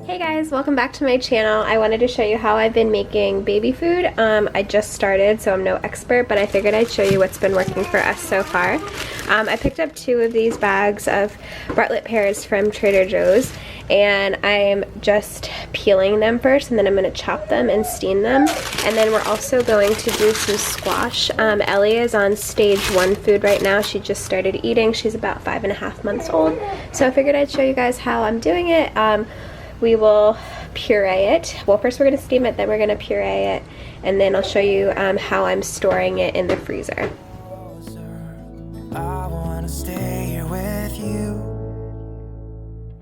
Hey guys, welcome back to my channel. I wanted to show you how I've been making baby food. I just started, so I'm no expert, but I figured I'd show you what's been working for us so far. I picked up 2 of these bags of Bartlett pears from Trader Joe's, and I'm just peeling them first, and then I'm going to chop them and steam them. And then we're also going to do some squash. Ellie is on stage 1 food right now. She just started eating. She's about 5.5 months old, so I figured I'd show you guys how I'm doing it. We will puree it. Well, first we're going to steam it, then we're going to puree it, and then I'll show you how I'm storing it in the freezer. I wanna stay here with you.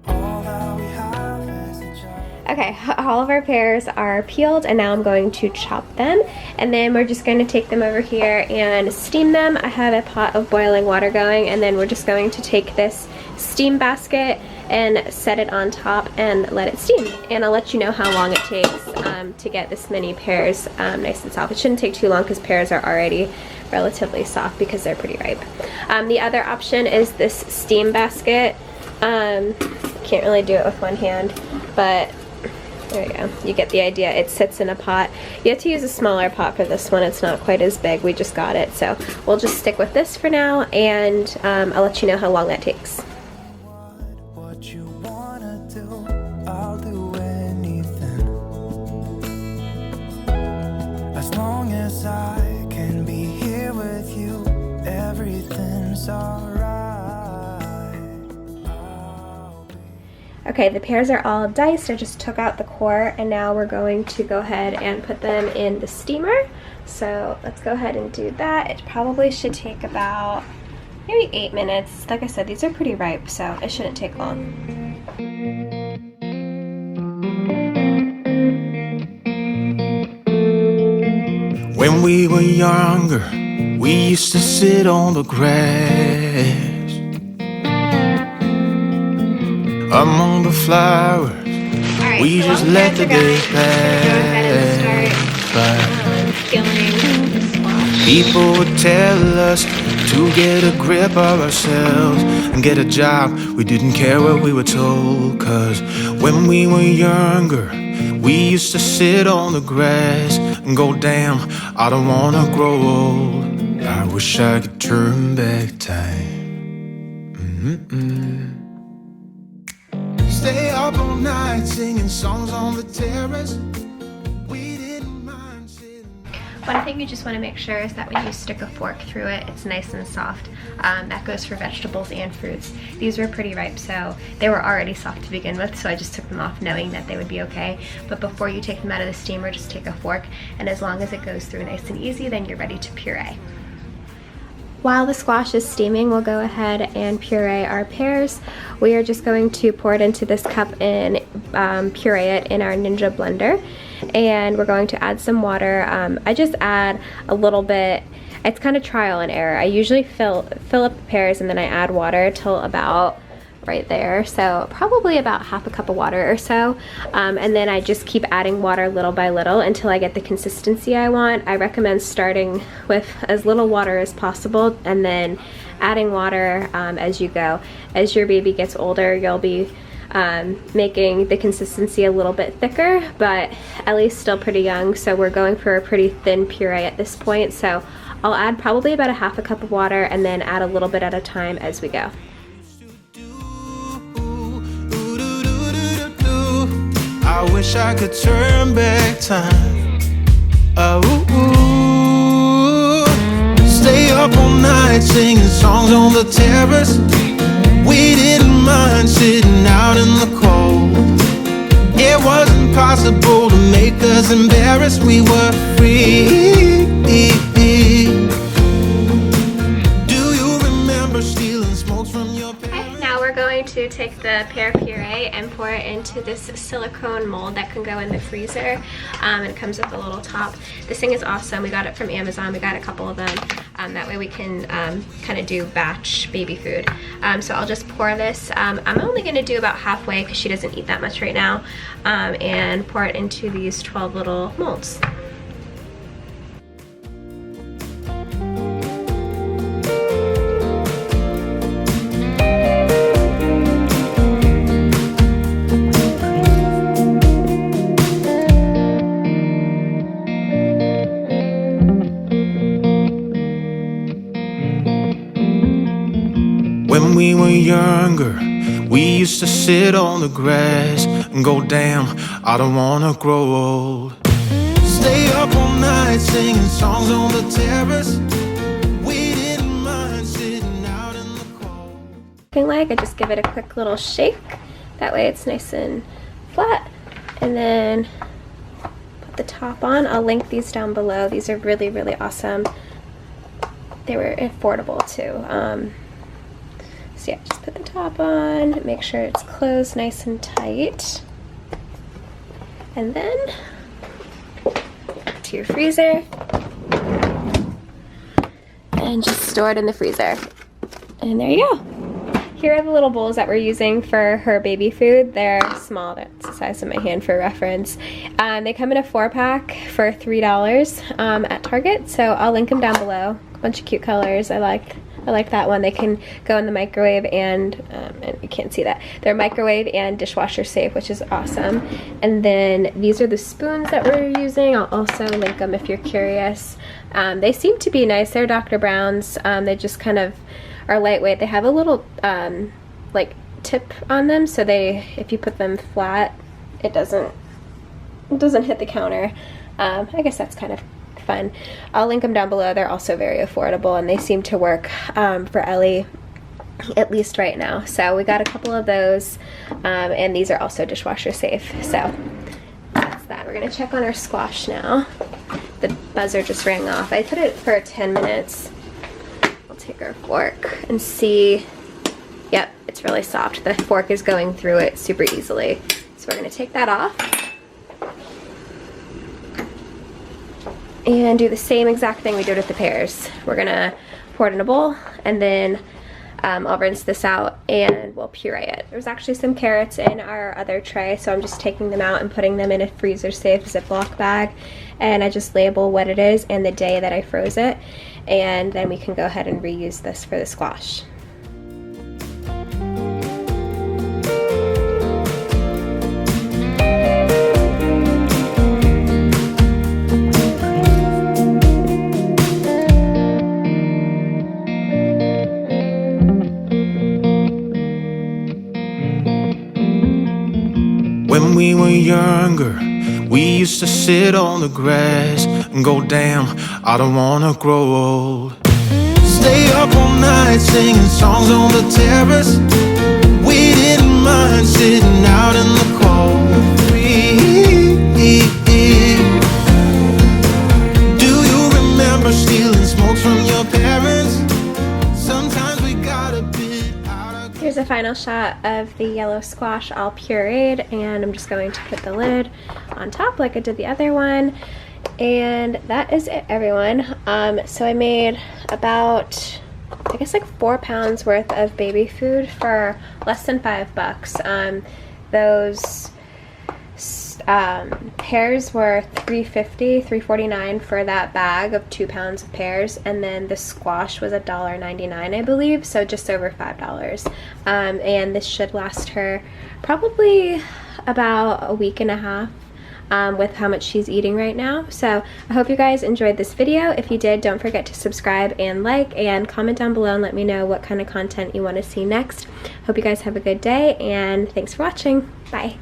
All that we have is each other. Okay, all of our pears are peeled, and now I'm going to chop them, and then we're just going to take them over here and steam them. I have a pot of boiling water going, and then we're just going to take this steam basket and set it on top and let it steam. And I'll let you know how long it takes to get this many pears nice and soft. It shouldn't take too long because pears are already relatively soft because they're pretty ripe. The other option is this steam basket. Can't really do it with one hand, but there you go. You get the idea. It sits in a pot. You have to use a smaller pot for this one. It's not quite as big. We just got it. So we'll just stick with this for now, and I'll let you know how long that takes. What you wanna do, I'll do anything. As long as I can be here with you, everything's alright. Okay, the pears are all diced. I just took out the core, and now we're going to go ahead and put them in the steamer. So let's go ahead and do that. It probably should take about maybe 8 minutes. Like I said, these are pretty ripe, so it shouldn't take long. When we were younger, we used to sit on the grass among the flowers. Alright, We so just while the let pears the are going, days I'm gonna go ahead and pass. start peeling the squash. People would tell us to get a grip of ourselves and get a job. We didn't care what we were told, 'cause when we were younger, we used to sit on the grass and go, damn, I don't wanna grow old. I wish I could turn back time. Stay up all night singing songs on the terrace. We didn't mind sitting. One thing you just want to make sure is that when you stick a fork through it, it's nice and soft. That goes for vegetables and fruits. These were pretty ripe, so they were already soft to begin with, so I just took them off knowing that they would be okay. But before you take them out of the steamer, just take a fork, and as long as it goes through nice and easy, then you're ready to puree. While the squash is steaming, we'll go ahead and puree our pears. We are just going to pour it into this cup and puree it in our Ninja blender. And we're going to add some water. I just add a little bit. It's kind of trial and error. I usually fill up the pears and then I add water till about right there, so probably about half a cup of water or so, and then I just keep adding water little by little until I get the consistency I want. I recommend starting with as little water as possible and then adding water as you go. As your baby gets older, you'll be making the consistency a little bit thicker, but Ellie's still pretty young, so we're going for a pretty thin puree at this point, so I'll add probably about a half a cup of water and then add a little bit at a time as we go. I wish I could turn back time. Stay up all night singing songs on the terrace. We didn't mind sitting out in the cold. It wasn't possible to make us embarrassed. We were free. Do you remember stealing smokes from your parents? Now we're going to take the pear puree and pour it into this silicone mold that can go in the freezer. It comes with a little top. This thing is awesome. We got it from Amazon. We got a couple of them. That way we can kind of do batch baby food. So I'll just pour this. I'm only going to do about halfway because she doesn't eat that much right now. And pour it into these 12 little molds. younger, we used to sit on the grass and go, damn, I don't wanna grow old. Stay up all night singing songs on the terrace. We didn't mind sitting out in the cold. Looking like I just give it a quick little shake. That way it's nice and flat. And then put the top on. I'll link these down below. These are really, really awesome. They were affordable too. So yeah, just put the top on, make sure it's closed nice and tight. And then to your freezer and just store it in the freezer. And there you go. Here are the little bowls that we're using for her baby food. They're small, that's the size of my hand for reference. They come in a 4-pack for $3 at Target, so I'll link them down below. A bunch of cute colors. I like that one. They can go in the microwave and you can't see that. They're microwave and dishwasher safe, which is awesome. And then these are the spoons that we're using. I'll also link them if you're curious. They seem to be nice. They're Dr. Brown's. They just kind of are lightweight. They have a little like tip on them, so if you put them flat, it doesn't hit the counter. I guess that's kind of fun. I'll link them down below. They're also very affordable and they seem to work for Ellie, at least right now. So we got a couple of those, and these are also dishwasher safe. So that's that. We're gonna check on our squash now. The buzzer just rang off. I put it for 10 minutes. I'll take our fork and see. Yep, it's really soft. The fork is going through it super easily. So we're gonna take that off and do the same exact thing we did with the pears. We're gonna pour it in a bowl, and then I'll rinse this out and we'll puree it. There's actually some carrots in our other tray, so I'm just taking them out and putting them in a freezer safe Ziploc bag, and I just label what it is and the day that I froze it, and then we can go ahead and reuse this for the squash. When we were younger, we used to sit on the grass and go, damn, I don't wanna grow old. Stay up all night singing songs on the terrace. We didn't mind sitting out in the cold. Do you remember stealing smokes from your parents? Sometimes we got a bit out of... Here's a final shot of the yellow squash all pureed, and I'm just going to put the lid on top like I did the other one. And that is it, everyone. So I made about, I guess, like 4 pounds worth of baby food for less than $5. Those pears were $3.49 for that bag of 2 pounds of pears, and then the squash was $1.99, I believe, so just over $5. And this should last her probably about a week and a half. With how much she's eating right now. So I hope you guys enjoyed this video. If you did, don't forget to subscribe and like and comment down below and let me know what kind of content you want to see next. Hope you guys have a good day, and thanks for watching. Bye.